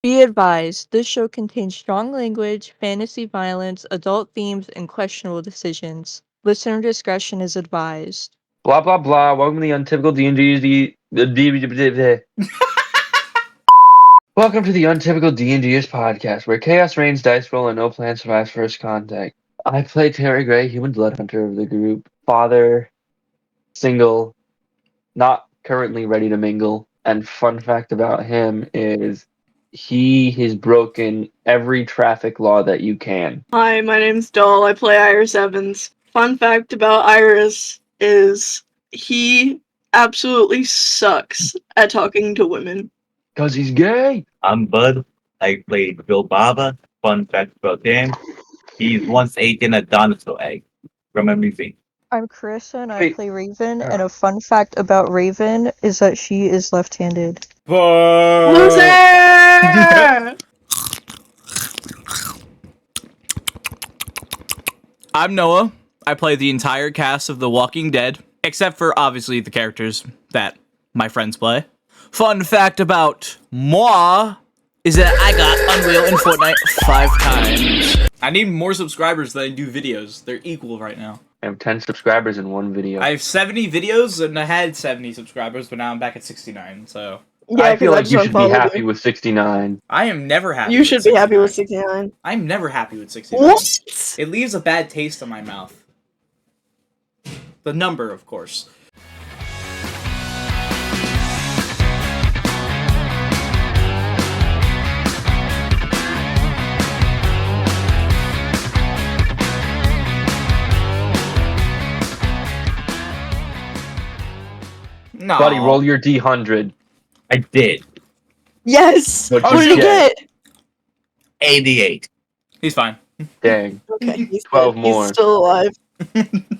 Be advised, this show contains strong language, fantasy violence, adult themes, and questionable decisions. Listener discretion is advised. Blah blah blah. Welcome to the untypical D&D. Welcome to the untypical D&Ders podcast, where chaos reigns, dice roll, and no plan survives first contact. I play Terry Gray, human blood hunter of the group, father, single, not currently ready to mingle. And fun fact about him is he has broken every traffic law that you can. Hi, my name's Doll. I play Iris Evans. Fun fact about Iris is he absolutely sucks at talking to women. Cause he's gay. I'm Bud. I played Bill Baba. Fun fact about him: he's once eaten a dinosaur egg from a movie. I'm Carissa and I Wait. play Raven, and a fun fact about Raven is that she is left-handed. Loser! I'm Noah. I play the entire cast of The Walking Dead, except for obviously the characters that my friends play. Fun fact about moi is that I got Unreal in Fortnite 5 times. I need more subscribers than I do videos. They're equal right now. I have 10 subscribers in one video. I have 70 videos and I had 70 subscribers, but now I'm back at 69, so... Yeah, I feel 'cause like just you should be unfollowed happy you. with 69. I am never happy You with should be happy with 69. 69. I'm never happy with 69. What? It leaves a bad taste in my mouth. The number, of course. No. Buddy, roll your D100. I did. Yes! What'd What you did he get? get? 88. He's fine. Dang. Okay, he's 12 good. more. He's still alive.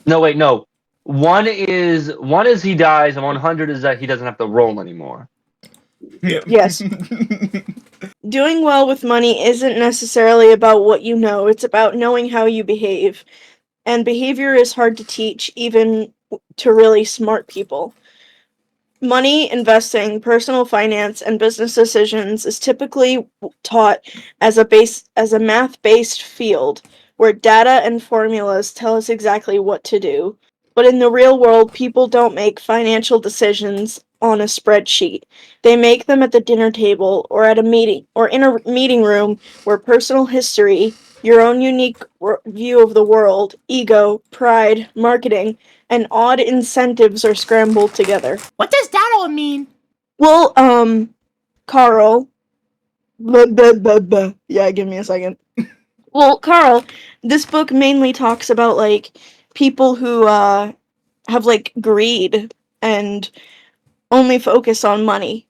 No, wait, no. One is he dies, and 100 is that he doesn't have to roll anymore. Yes. Doing well with money isn't necessarily about what you know, it's about knowing how you behave. And behavior is hard to teach, even to really smart people. Money, investing, personal finance, and business decisions is typically taught as a math-based field, where data and formulas tell us exactly what to do. But in the real world, people don't make financial decisions on a spreadsheet. They make them at the dinner table or at a meeting or in a meeting room where personal history, your own unique view of the world, ego, pride, marketing, and odd incentives are scrambled together. What does that all mean? Well, Carl. Yeah, give me a second. Well, Carl, this book mainly talks about, like, people who, have, like, greed and only focus on money.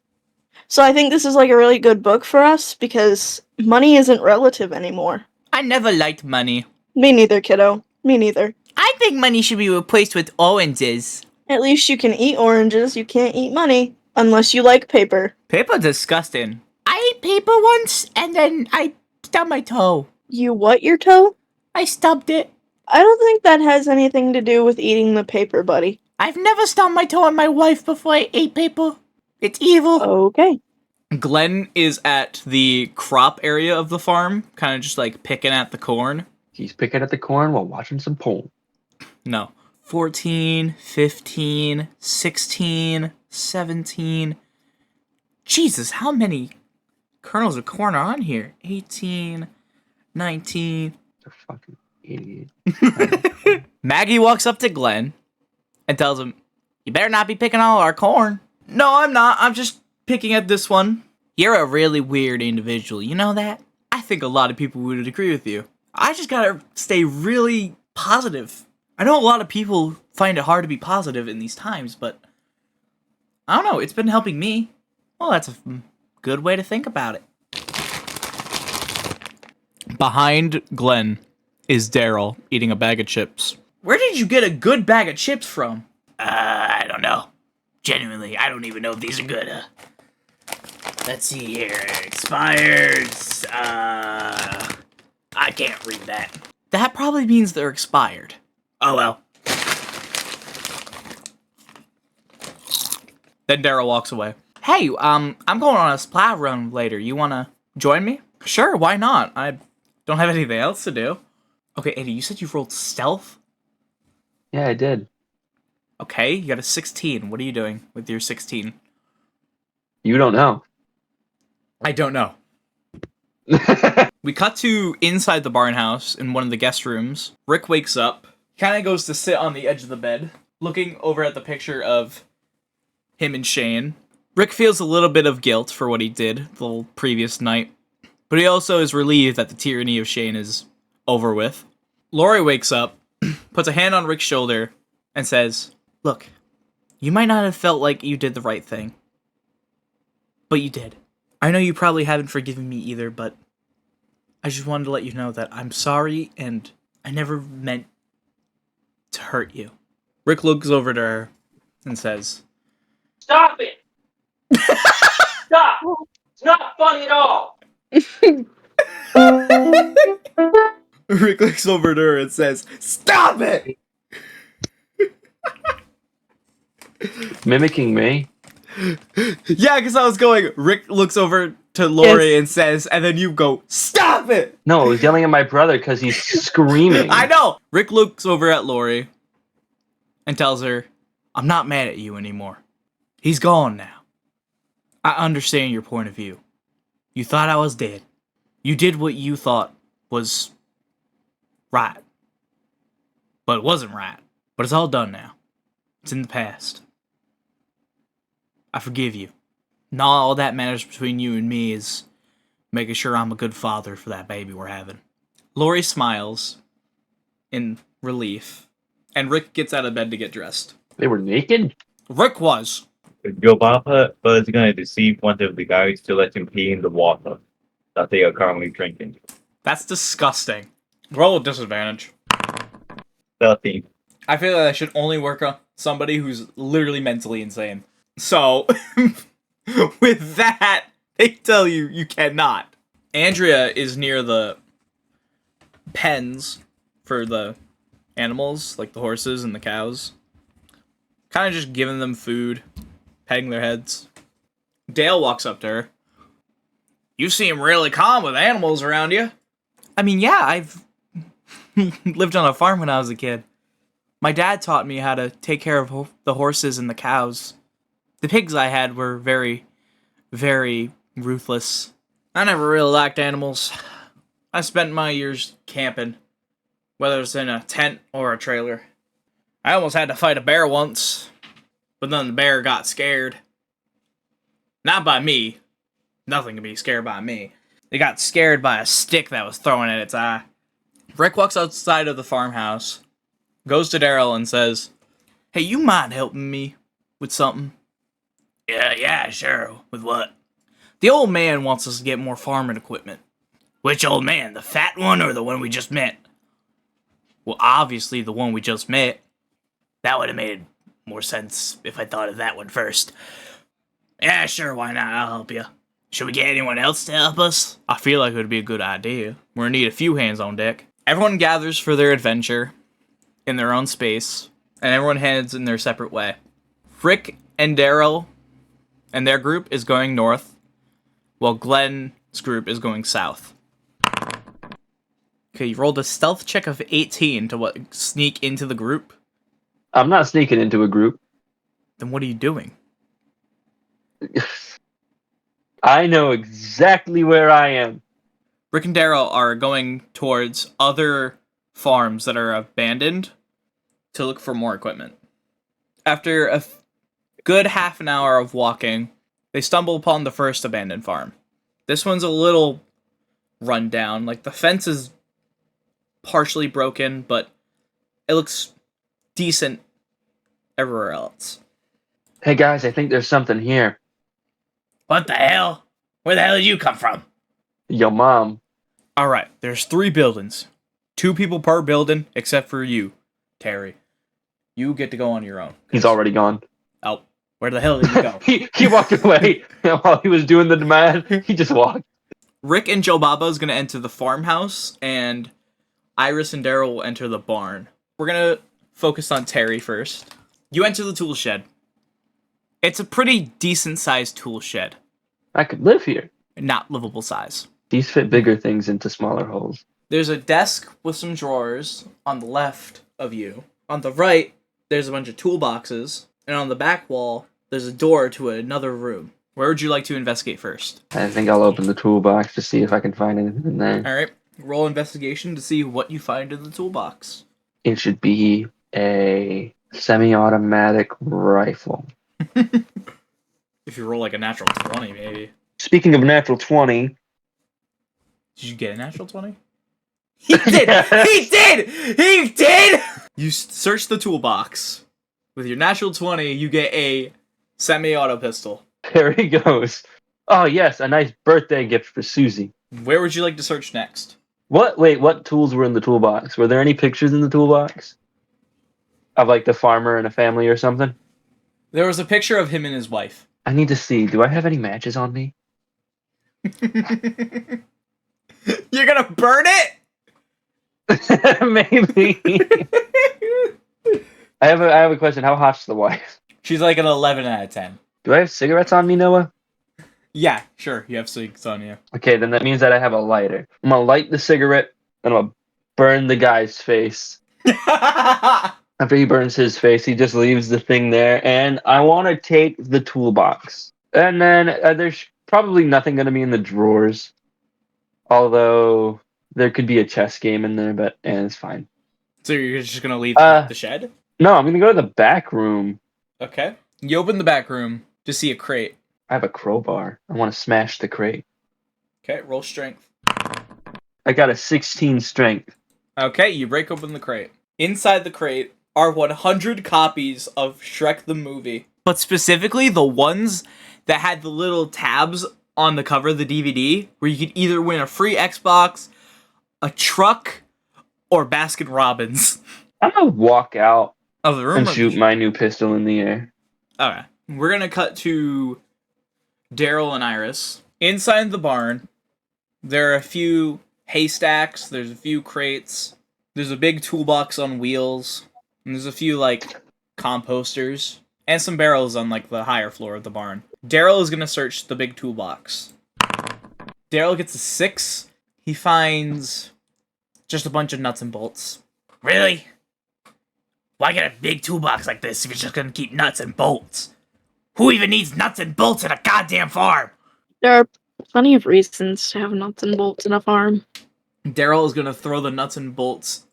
So I think this is, like, a really good book for us because money isn't relative anymore. I never liked money. Me neither, kiddo. Me neither. I think money should be replaced with oranges. At least you can eat oranges, you can't eat money. Unless you like paper. Paper disgusting. I ate paper once, and then I stubbed my toe. You what, your toe? I stubbed it. I don't think that has anything to do with eating the paper, buddy. I've never stubbed my toe on my wife before I ate paper. It's evil. Okay. Glenn is at the crop area of the farm, kind of just like picking at the corn. He's picking at the corn while watching some porn. No. 14, 15, 16, 17. Jesus, how many kernels of corn are on here? 18, 19. You're a fucking idiot. Maggie walks up to Glenn and tells him, "You better not be picking all our corn." "No, I'm not. I'm just picking at this one." "You're a really weird individual, you know that?" "I think a lot of people would agree with you. I just gotta stay really positive." I know a lot of people find it hard to be positive in these times, but I don't know, it's been helping me. Well, that's a good way to think about it. Behind Glenn is Daryl eating a bag of chips. "Where did you get a good bag of chips from?" I don't know. Genuinely, I don't even know if these are good. Let's see here. Expired. I can't read that. That probably means they're expired. Oh well. Then Daryl walks away. "Hey, I'm going on a supply run later. You wanna Join me? Sure, why not? I don't have anything else to do. Okay, Andy, you said you rolled stealth? Yeah, I did. Okay, you got a 16. What are you doing with your 16? You don't know. I don't know. We cut to inside the barn house in one of the guest rooms. Rick wakes up, kind of goes to sit on the edge of the bed, looking over at the picture of him and Shane. Rick feels a little bit of guilt for what he did the previous night, but he also is relieved that the tyranny of Shane is over with. Lori wakes up, puts a hand on Rick's shoulder, and says, "Look, you might not have felt like you did the right thing, but you did. I know you probably haven't forgiven me either, but I just wanted to let you know that I'm sorry and I never meant to hurt you." Rick looks over to her and says, Stop it! Stop! It's not funny at all! Rick looks over to her and says, "Stop it!" Mimicking me? Yeah, because I was going, Rick looks over to Lori Yes. and says, and then you go, "Stop it!" No, I was yelling at my brother because he's screaming. I know! Rick looks over at Lori and tells her, "I'm not mad at you anymore. He's gone now. I understand your point of view. You thought I was dead. You did what you thought was right. But it wasn't right. But it's all done now. It's in the past. I forgive you. Now all that matters between you and me is making sure I'm a good father for that baby we're having." Lori smiles in relief, and Rick gets out of bed to get dressed. They were naked? Rick was. Bill Baba was gonna deceive one of the guys to let him pee in the water that they are currently drinking. That's disgusting. Roll a disadvantage. 13. I feel like that should only work on somebody who's literally mentally insane. So, with that, they tell you you cannot. Andrea is near the pens for the animals, like the horses and the cows. Kind of just giving them food, petting their heads. Dale walks up to her. "You seem really calm with animals around you." I mean, yeah, I've lived on a farm when I was a kid. My dad taught me how to take care of the horses and the cows. The pigs I had were very, very ruthless. I never really liked animals. I spent my years camping, whether it's in a tent or a trailer. I almost had to fight a bear once, but then the bear got scared. Not by me. Nothing can be scared by me. It got scared by a stick that was thrown at its eye. Rick walks outside of the farmhouse, goes to Daryl and says, "Hey, you mind helping me with something?" Yeah, sure. With what?" "The old man wants us to get more farming equipment." "Which old man? The fat one or the one we just met?" "Well, obviously the one we just met." "That would have made more sense if I thought of that one first." "Yeah, sure, why not? I'll help you." "Should we get anyone else to help us?" "I feel like it would be a good idea. We're gonna need a few hands on deck." Everyone gathers for their adventure in their own space, and everyone heads in their separate way. Rick and Daryl and their group is going north, while Glenn's group is going south. Okay, you rolled a stealth check of 18 to sneak into the group. I'm not sneaking into a group. Then what are you doing? I know exactly where I am. Rick and Daryl are going towards other farms that are abandoned to look for more equipment. After a good half an hour of walking, they stumble upon the first abandoned farm. This one's a little run down. Like, the fence is partially broken, but it looks decent everywhere else. Hey guys, I think there's something here. What the hell? Where the hell did you come from? Yo, Mom. Alright, there's 3 buildings. 2 people per building, except for you, Terry. You get to go on your own. He's already gone. Oh, where the hell did you go? he walked away while he was doing the demand. He just walked. Rick and Joe Baba is going to enter the farmhouse, and Iris and Daryl will enter the barn. We're going to focus on Terry first. You enter the tool shed. It's a pretty decent-sized tool shed. I could live here. not livable size. These fit bigger things into smaller holes. There's a desk with some drawers on the left of you. On the right, there's a bunch of toolboxes, and on the back wall, there's a door to another room. Where would you like to investigate first? I think I'll open the toolbox to see if I can find anything in there. All right, roll investigation to see what you find in the toolbox. It should be a semi-automatic rifle. If you roll like a natural 20, maybe. Speaking of natural 20, Did you get a natural 20? He did! He did! He did! You search the toolbox. With your natural 20, you get a semi-auto pistol. there he goes. Oh yes, a nice birthday gift for Susie. Where would you like to search next? What? Wait, what tools were in the toolbox? Were there any pictures in the toolbox? Of like the farmer and a family or something? There was a picture of him and his wife. I need to see. Do I have any matches on me? You're gonna burn it? Maybe. I have a question. How hot's the wife? She's like an 11 out of 10. Do I have cigarettes on me, Noah? Yeah, sure, you have cigs on you. Okay, then that means that I have a lighter. I'm gonna light the cigarette and I'm gonna burn the guy's face. After he burns his face, he just leaves the thing there, and I want to take the toolbox. And then there's probably nothing going to be in the drawers, although there could be a chess game in there, but it's fine. So you're just gonna leave the shed? No, I'm going to go to the back room. Okay. You open the back room to see a crate. I have a crowbar. I want to smash the crate. Okay, roll strength. I got a 16 strength. Okay, you break open the crate. Inside the crate are 100 copies of Shrek the movie. But specifically the ones that had the little tabs on the cover of the DVD, where you could either win a free Xbox, a truck, or Baskin Robbins. I'm going to walk out Of the room. and shoot my new pistol in the air. Alright. We're gonna cut to Daryl and Iris. Inside the barn, there are a few haystacks, there's a few crates, there's a big toolbox on wheels, and there's a few, like, composters, and some barrels on, like, the higher floor of the barn. Daryl is gonna search the big toolbox. Daryl gets a 6. He finds just a bunch of nuts and bolts. Really? Why get a big toolbox like this if you're just gonna keep nuts and bolts? Who even needs nuts and bolts in a goddamn farm? There are plenty of reasons to have nuts and bolts in a farm. Daryl is gonna throw the nuts and bolts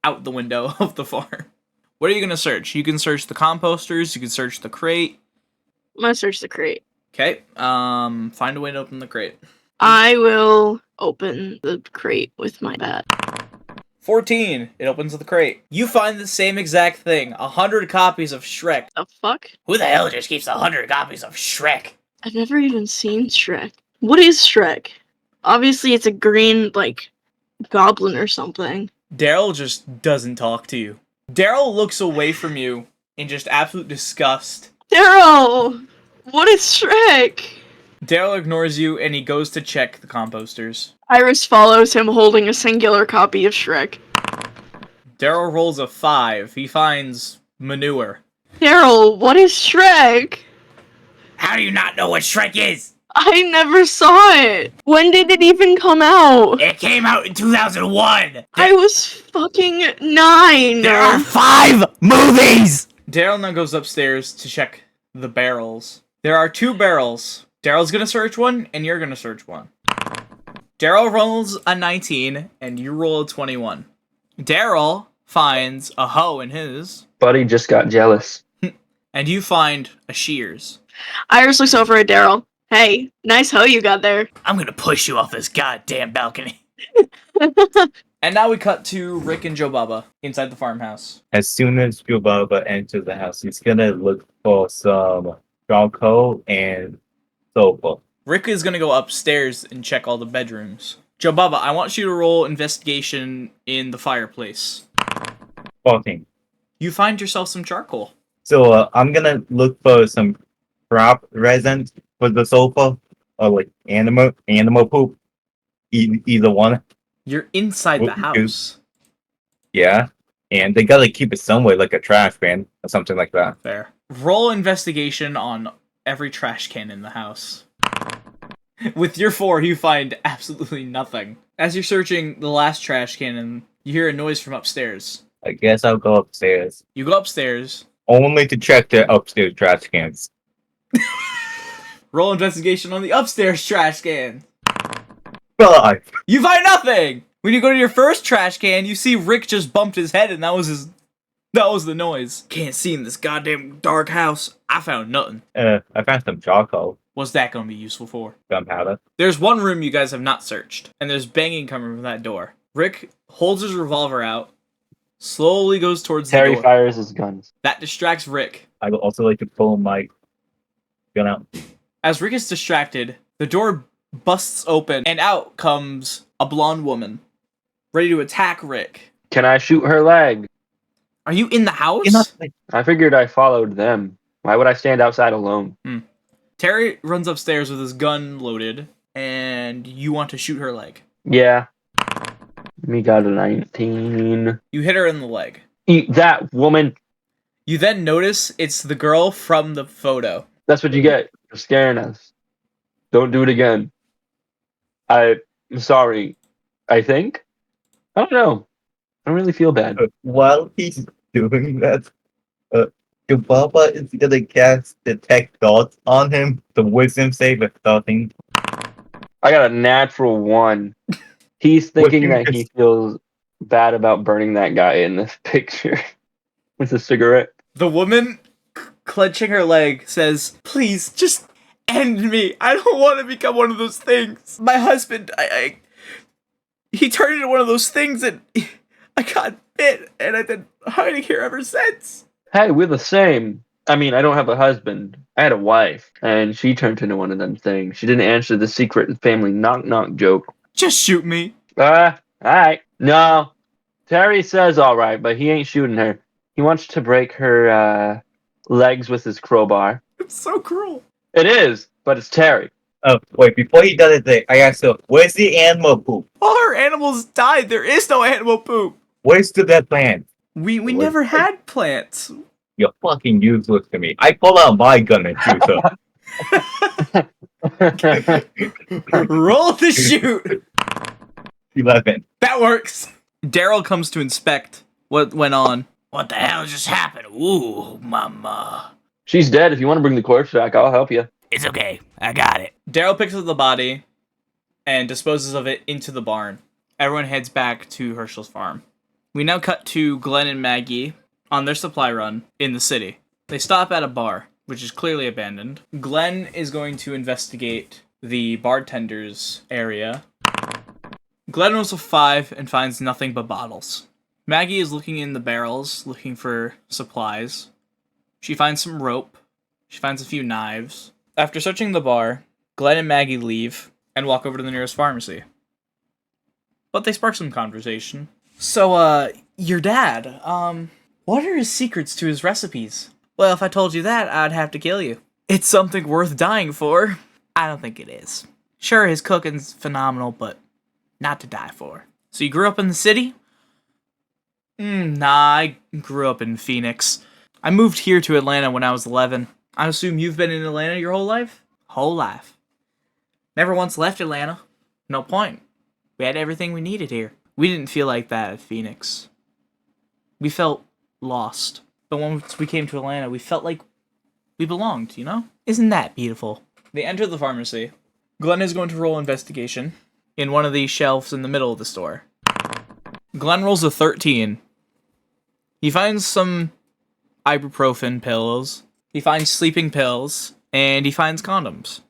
out the window of the farm. What are you gonna search? You can search the composters, you can search the crate. I'm gonna search the crate. Okay, find a way to open the crate. I will open the crate with my bat. 14, it opens the crate. You find the same exact thing, 100 copies of Shrek. The fuck? Who the hell just keeps 100 copies of Shrek? I've never even seen Shrek. What is Shrek? Obviously it's a green, like, goblin or something. Daryl just doesn't talk to you. Daryl looks away from you in just absolute disgust. Daryl! What is Shrek? Daryl ignores you and he goes to check the composters. Iris follows him holding a singular copy of Shrek. Daryl rolls a 5. He finds manure. Daryl, what is Shrek? How do you not know what Shrek is? I never saw it. When did it even come out? It came out in 2001. I was fucking 9. There are 5 movies! Daryl now goes upstairs to check the barrels. There are 2 barrels. Daryl's gonna search one, and you're gonna search one. Daryl rolls a 19, and you roll a 21. Daryl finds a hoe in his, Buddy just got jealous. and you find a shears. Iris looks over at Daryl. Hey, nice hoe you got there. I'm gonna push you off this goddamn balcony. And now we cut to Rick and Joe Baba inside the farmhouse. As soon as Joe Baba enters the house, he's gonna look for some charcoal and sofa. Rick is gonna go upstairs and check all the bedrooms. Joe Baba, I want you to roll investigation in the fireplace. 14. You find yourself some charcoal. So I'm gonna look for some crop resin for the sofa, or like animal poop. Either one. You're inside the What- house. Yeah. And they gotta keep it somewhere, like a trash bin or something like that. Fair. Roll investigation on every trash can in the house. With your 4, you find absolutely nothing. As you're searching the last trash can, you hear a noise from upstairs. I guess I'll go upstairs. You go upstairs. Only to check the upstairs trash cans. Roll investigation on the upstairs trash can. 5. You find nothing! When you go to your first trash can, you see Rick just bumped his head and that was the noise. Can't see in this goddamn dark house. I found nothing. I found some charcoal. What's that gonna be useful for? Gunpowder. There's one room you guys have not searched, and there's banging coming from that door. Rick holds his revolver out, slowly goes towards the Terry door. fires his guns. That distracts Rick. I would also like to pull my gun out. As Rick is distracted, the door busts open, and out comes a blonde woman, ready to attack Rick. Can I shoot her leg? Are you in the house? You're not. I figured I followed them. Why would I stand outside alone? Terry runs upstairs with his gun loaded, and you want to shoot her leg. Yeah. We got a 19. You hit her in the leg. Eat that, woman. You then notice it's the girl from the photo. That's what you get for scaring us. Don't do it again. I'm sorry. I think? I don't know. I don't really feel bad. While he's doing that, Yubaba is gonna cast Detect Thoughts on him. The wisdom save is starting. I got a natural 1. He's thinking that he feels bad about burning that guy in this picture with a cigarette. The woman, clenching her leg, says, "Please, just end me. I don't want to become one of those things. My husband, he turned into one of those things and I got bit and I've been hiding here ever since." Hey, we're the same. I mean, I don't have a husband. I had a wife, and she turned into one of them things. She didn't answer the secret family knock-knock joke. Just shoot me. Alright. No. Terry says alright, but he ain't shooting her. He wants to break her, legs with his crowbar. It's so cruel. It is, but it's Terry. Oh, wait, before he does it, I asked him, where's the animal poop? All our animals died. There is no animal poop. Where's the dead plant? We never had plants. You're fucking useless to me. I pull out my gun and shoot her. Roll to shoot. 11. That works. Daryl comes to inspect what went on. What the hell just happened? Ooh, mama. She's dead. If you want to bring the corpse back, I'll help you. It's okay. I got it. Daryl picks up the body and disposes of it into the barn. Everyone heads back to Herschel's farm. We now cut to Glenn and Maggie on their supply run in the city. They stop at a bar, which is clearly abandoned. Glenn is going to investigate the bartender's area. Glenn rolls a 5 and finds nothing but bottles. Maggie is looking in the barrels, looking for supplies. She finds some rope. She finds a few knives. After searching the bar, Glenn and Maggie leave and walk over to the nearest pharmacy. But they spark some conversation. So, your dad, what are his secrets to his recipes? Well, if I told you that, I'd have to kill you. It's something worth dying for. I don't think it is. Sure, his cooking's phenomenal, but not to die for. So you grew up in the city? Nah, I grew up in Phoenix. I moved here to Atlanta when I was 11. I assume you've been in Atlanta your whole life? Whole life. Never once left Atlanta. No point. We had everything we needed here. We didn't feel like that at Phoenix. We felt lost. But once we came to Atlanta, we felt like we belonged, you know? Isn't that beautiful? They enter the pharmacy. Glenn is going to roll investigation in one of these shelves in the middle of the store. Glenn rolls a 13. He finds some ibuprofen pills. He finds sleeping pills. And he finds condoms.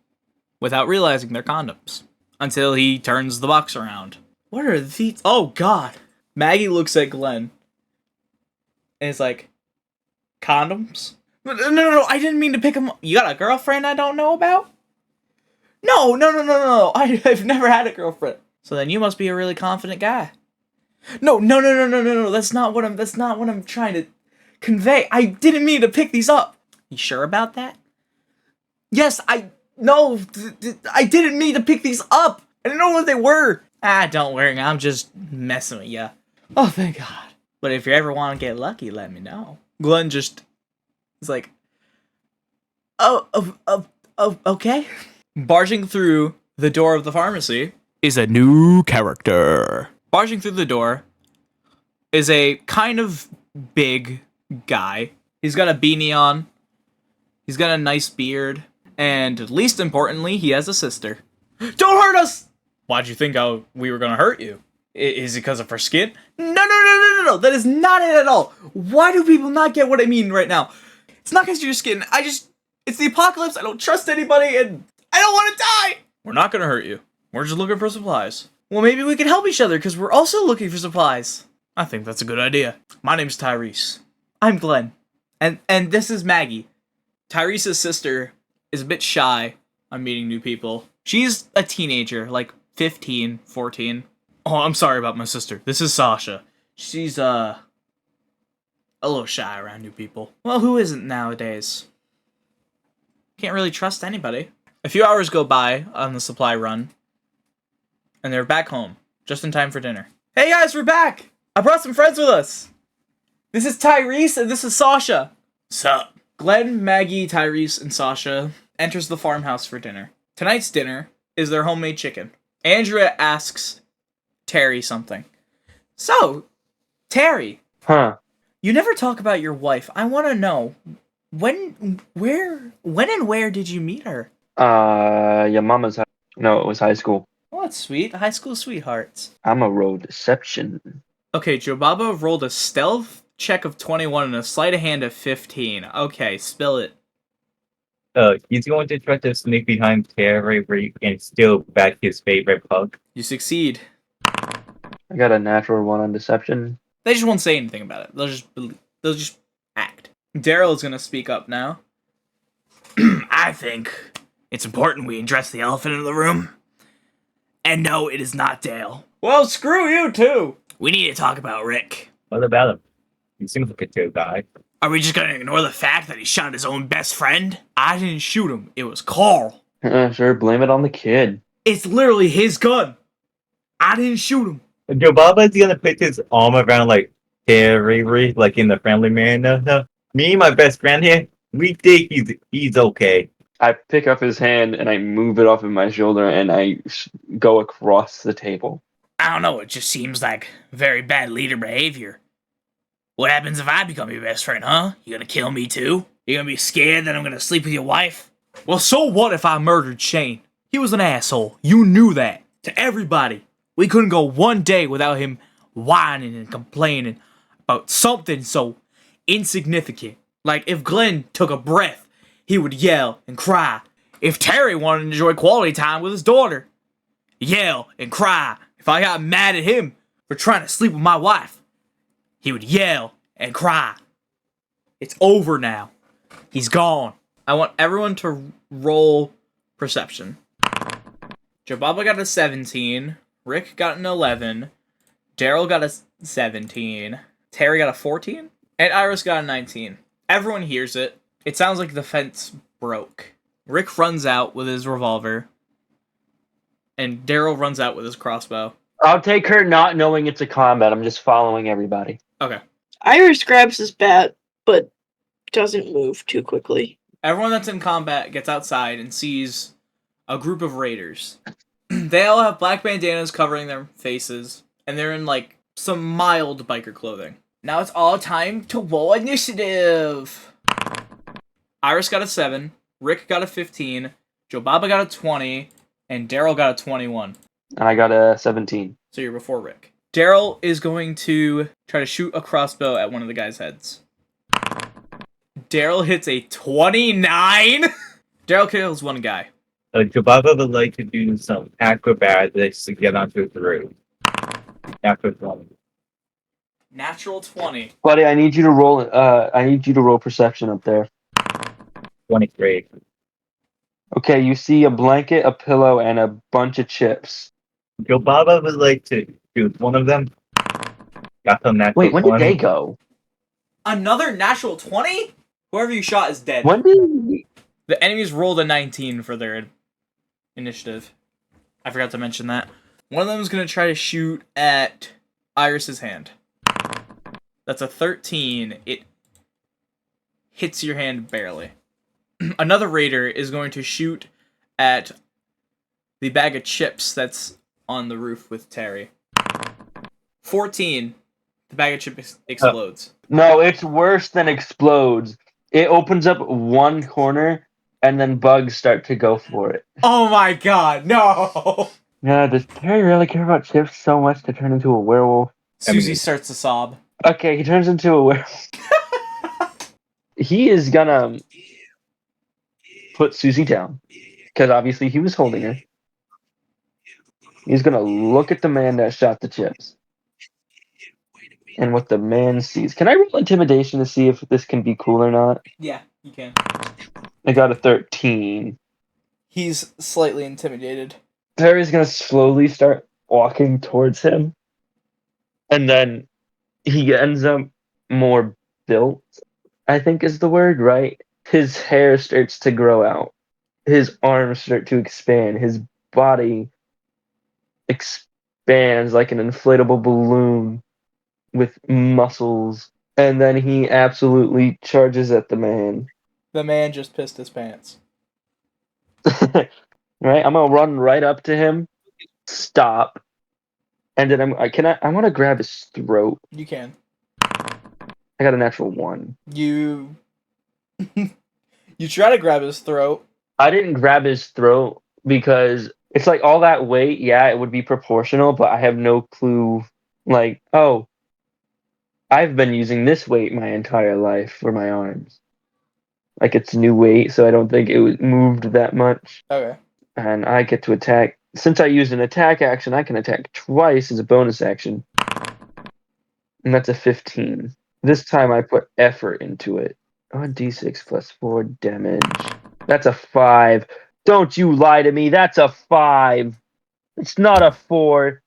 Without realizing they're condoms. Until he turns the box around. What are these? Oh, God. Maggie looks at Glenn. And is like, condoms? No, I didn't mean to pick them up. You got a girlfriend I don't know about? No. I've never had a girlfriend. So then you must be a really confident guy. No. That's not what I'm trying to convey. I didn't mean to pick these up. You sure about that? Yes, I didn't mean to pick these up. I didn't know what they were. Don't worry. I'm just messing with you. Oh, thank God. But if you ever want to get lucky, let me know. Glenn just is like, okay. Barging through the door of the pharmacy is a new character. Barging through the door is a kind of big guy. He's got a beanie on. He's got a nice beard. And least importantly, he has a sister. Don't hurt us! Why'd you think we were gonna hurt you? Is it because of her skin? No. That is not it at all. Why do people not get what I mean right now? It's not because of your skin. It's the apocalypse. I don't trust anybody and I don't want to die. We're not gonna hurt you. We're just looking for supplies. Well, maybe we can help each other because we're also looking for supplies. I think that's a good idea. My name's Tyrese. I'm Glenn. And this is Maggie. Tyrese's sister is a bit shy on meeting new people. She's a teenager, like 15, 14. Oh, I'm sorry about my sister. This is Sasha. She's, a little shy around new people. Well, who isn't nowadays? Can't really trust anybody. A few hours go by on the supply run, and they're back home, just in time for dinner. Hey guys, we're back! I brought some friends with us! This is Tyrese, and this is Sasha. Sup? Glenn, Maggie, Tyrese, and Sasha enters the farmhouse for dinner. Tonight's dinner is their homemade chicken. Andrea asks Terry something. So, Terry. Huh. You never talk about your wife. I want to know, when and where did you meet her? Your mama's. No, it was high school. Oh, that's sweet. High school sweethearts. I'm a roll deception. Okay, Joe Baba rolled a stealth check of 21 and a sleight of hand of 15. Okay, spill it. He's going to try to sneak behind Terry and steal back his favorite pug. You succeed. I got a natural 1 on deception. They just won't say anything about it. They'll just act. Daryl is gonna speak up now. I think it's important we address the elephant in the room. And no, it is not Dale. Well, screw you too. We need to talk about Rick. What about him? He seems like a chill guy. Are we just gonna ignore the fact that he shot his own best friend? I didn't shoot him. It was Carl. Sure, blame it on the kid. It's literally his gun. I didn't shoot him. Joe Baba's gonna put his arm around like Terry, like in the Friendly Man. Me and my best friend here, we think he's okay. I pick up his hand and I move it off of my shoulder and I go across the table. I don't know, it just seems like very bad leader behavior. What happens if I become your best friend, huh? You gonna kill me too? You gonna be scared that I'm gonna sleep with your wife? Well, so what if I murdered Shane? He was an asshole. You knew that. To everybody. We couldn't go one day without him whining and complaining about something so insignificant. Like if Glenn took a breath, he would yell and cry. If Terry wanted to enjoy quality time with his daughter, yell and cry. If I got mad at him for trying to sleep with my wife, he would yell and cry. It's over now. He's gone. I want everyone to roll perception. Jababa got a 17. Rick got an 11. Daryl got a 17. Terry got a 14. And Iris got a 19. Everyone hears it. It sounds like the fence broke. Rick runs out with his revolver. And Daryl runs out with his crossbow. I'll take her not knowing it's a combat. I'm just following everybody. Okay. Iris grabs his bat, but doesn't move too quickly. Everyone that's in combat gets outside and sees a group of raiders. They all have black bandanas covering their faces, and they're in, like, some mild biker clothing. Now it's all time to roll initiative! Iris got a 7, Rick got a 15, Joe Baba got a 20, and Daryl got a 21. I got a 17. So you're before Rick. Daryl is going to try to shoot a crossbow at one of the guys' heads. Daryl hits a 29! Daryl kills one guy. Joe Baba would like to do some acrobatics to get onto the roof. After 20. Natural 20. Buddy, I need you to roll. I need you to roll perception up there. 23. Okay, you see a blanket, a pillow, and a bunch of chips. Joe Baba would like to shoot one of them. Got some natural Wait, when did 20. they go? Another natural 20? Whoever you shot is dead. When did? The enemies rolled a 19 for their initiative. I forgot to mention that. One of them is going to try to shoot at Iris's hand. That's a 13. It hits your hand barely. Another raider is going to shoot at the bag of chips that's on the roof with Terry. 14. The bag of chips explodes. No, it's worse than explodes. It opens up one corner, and then bugs start to go for it. Oh my god, no! Yeah, does Terry really care about chips so much to turn into a werewolf? Susie starts to sob. Okay, he turns into a werewolf. He is gonna put Susie down, because obviously he was holding her. He's gonna look at the man that shot the chips. And what the man sees. Can I roll intimidation to see if this can be cool or not? Yeah, you can. I got a 13. He's slightly intimidated. Terry's gonna slowly start walking towards him. And then he ends up more built, I think is the word, right? His hair starts to grow out. His arms start to expand. His body expands like an inflatable balloon with muscles. And then he absolutely charges at the man. The man just pissed his pants. Right? I'm gonna run right up to him, stop, and then I want to grab his throat. You can. I got a natural 1. You... you try to grab his throat. I didn't grab his throat because it's like all that weight, yeah, it would be proportional, but I have no clue. Like, oh, I've been using this weight my entire life for my arms. Like it's new weight, so I don't think it was moved that much. Okay. And I get to attack. Since I used an attack action, I can attack twice as a bonus action. And that's a 15. This time I put effort into it. 1d6 plus 4 damage. That's a 5. Don't you lie to me. That's a 5. It's not a 4.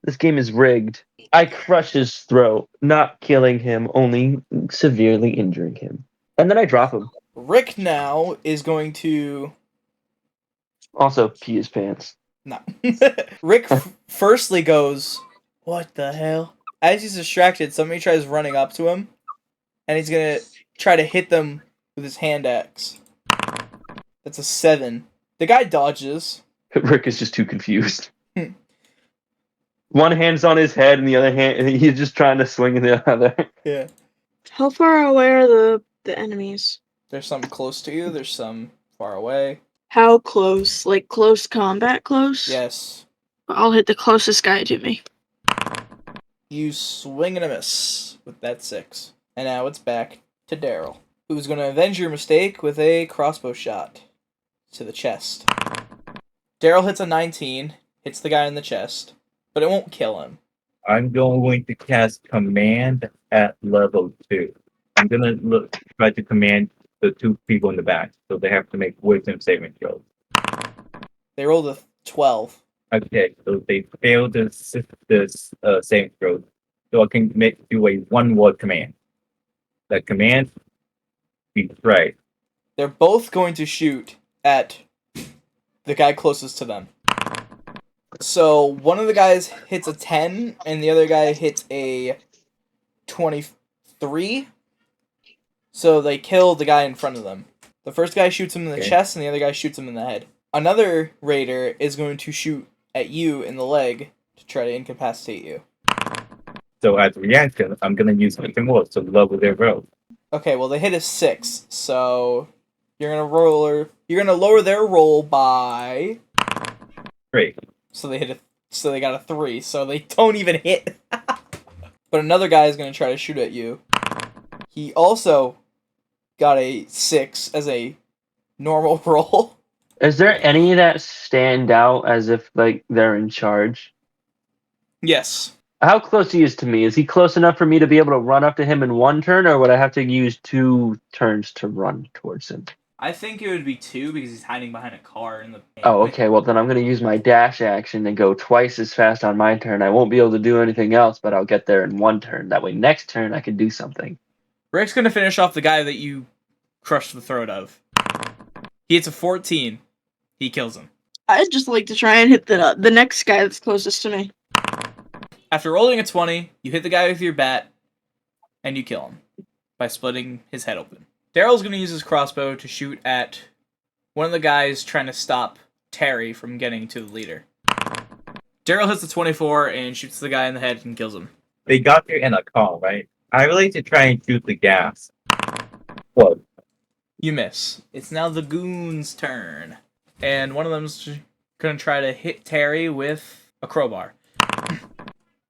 This game is rigged. I crush his throat, not killing him, only severely injuring him. And then I drop him. Rick now is going to... Also, pee his pants. No. Rick firstly goes, what the hell? As he's distracted, somebody tries running up to him, and he's gonna try to hit them with his hand axe. That's a 7. The guy dodges. Rick is just too confused. One hand's on his head, and the other hand, he's just trying to swing in the other. Yeah. How far away are the enemies? There's some close to you, there's some far away. How close? Like close combat close? Yes. I'll hit the closest guy to me. You swing and a miss with that 6. And now it's back to Daryl, who's going to avenge your mistake with a crossbow shot to the chest. Daryl hits a 19, hits the guy in the chest, but it won't kill him. I'm going to cast command at level 2. I'm gonna try to command the 2 people in the back, so they have to make wisdom saving throws. They rolled a 12. Okay, so they failed this saving throw. So I can do a one-word command. The command, betray. They're both going to shoot at the guy closest to them. So one of the guys hits a 10, and the other guy hits a 23. So they kill the guy in front of them. The first guy shoots him in the chest, and the other guy shoots him in the head. Another raider is going to shoot at you in the leg to try to incapacitate you. So as a reaction, I'm gonna use something more to level their roll. Okay, well they hit a 6, so you're gonna lower their roll by... 3. So they got a 3, so they don't even hit. But another guy is gonna try to shoot at you. He also got a 6 as a normal roll. Is there any that stand out as if like they're in charge? Yes. How close he is to me? Is he close enough for me to be able to run up to him in one turn, or would I have to use 2 turns to run towards him? I think it would be 2 because he's hiding behind a car in the... Oh, okay. Well, then I'm going to use my dash action and go twice as fast on my turn. I won't be able to do anything else, but I'll get there in 1 turn. That way, next turn, I can do something. Rick's gonna finish off the guy that you crushed the throat of. He hits a 14. He kills him. I'd just like to try and hit the next guy that's closest to me. After rolling a 20, you hit the guy with your bat, and you kill him by splitting his head open. Daryl's going to use his crossbow to shoot at one of the guys trying to stop Terry from getting to the leader. Daryl hits the 24 and shoots the guy in the head and kills him. They got there in a car, right? I really to try and shoot the gas. Well, You miss. It's now the goons' turn. And one of them's gonna try to hit Terry with a crowbar.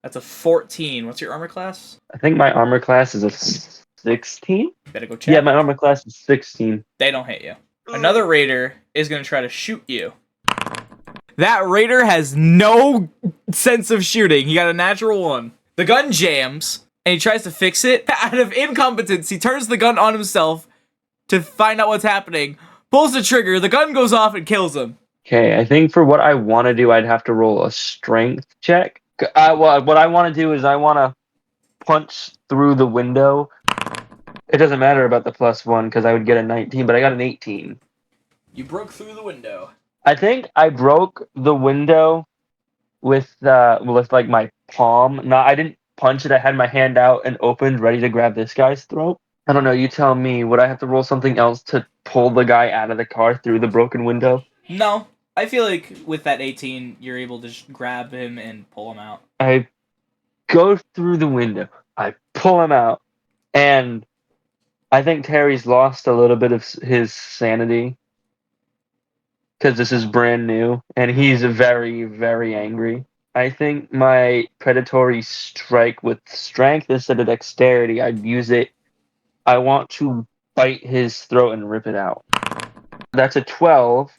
That's a 14. What's your armor class? I think my armor class is a 16? Better go check. Yeah, my armor class is 16. They don't hit you. Another raider is going to try to shoot you. That raider has no sense of shooting. He got a natural 1. The gun jams, and he tries to fix it. Out of incompetence, he turns the gun on himself to find out what's happening, pulls the trigger, the gun goes off and kills him. Okay, I think for what I want to do, I'd have to roll a strength check. What I want to do is I want to punch through the window. It doesn't matter about the +1 because I would get a 19, but I got an 18. You broke through the window. I think I broke the window with like my palm. No, I didn't punch it. I had my hand out and opened, ready to grab this guy's throat. I don't know. You tell me. Would I have to roll something else to pull the guy out of the car through the broken window? No. I feel like with that 18, you're able to just grab him and pull him out. I go through the window. I pull him out, and I think Terry's lost a little bit of his sanity because this is brand new, and he's very, very angry. I think my predatory strike with strength instead of dexterity, I'd use it. I want to bite his throat and rip it out. That's a 12.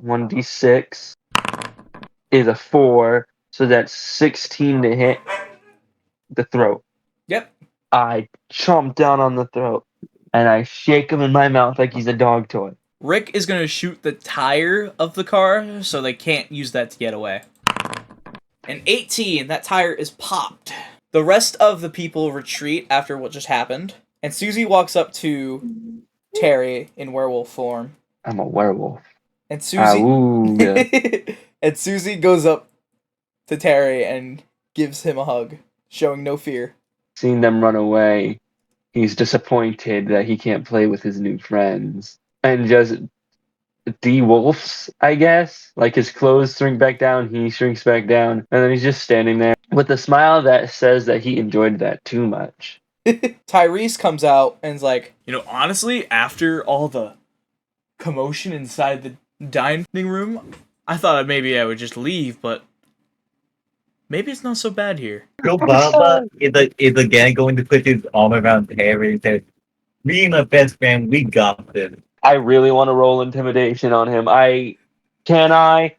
1d6 is a 4, so that's 16 to hit the throat. Yep. I chomp down on the throat, and I shake him in my mouth like he's a dog toy. Rick is going to shoot the tire of the car so they can't use that to get away. An 18, that tire is popped. The rest of the people retreat after what just happened, and Susie walks up to Terry in werewolf form. I'm a werewolf. And Susie Awooga. and Susie goes up to Terry and gives him a hug, showing no fear. Seeing them run away, he's disappointed that he can't play with his new friends. And just de-wolfs, I guess. Like his clothes shrink back down, he shrinks back down, and then he's just standing there with a smile that says that he enjoyed that too much. Tyrese comes out and's like, honestly, after all the commotion inside the dining room, I thought maybe I would just leave, but maybe it's not so bad here. Joe Baba is again going to put his arm around Terry and say, "Me and my best friend, we got this." I really want to roll intimidation on him. Can I?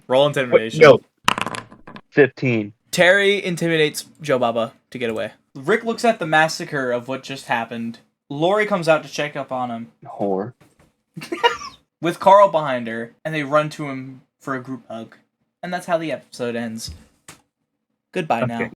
Roll intimidation. No. 15. Terry intimidates Joe Baba to get away. Rick looks at the massacre of what just happened. Lori comes out to check up on him Whore. with Carl behind her, and they run to him for a group hug. And that's how the episode ends. Goodbye now. Okay.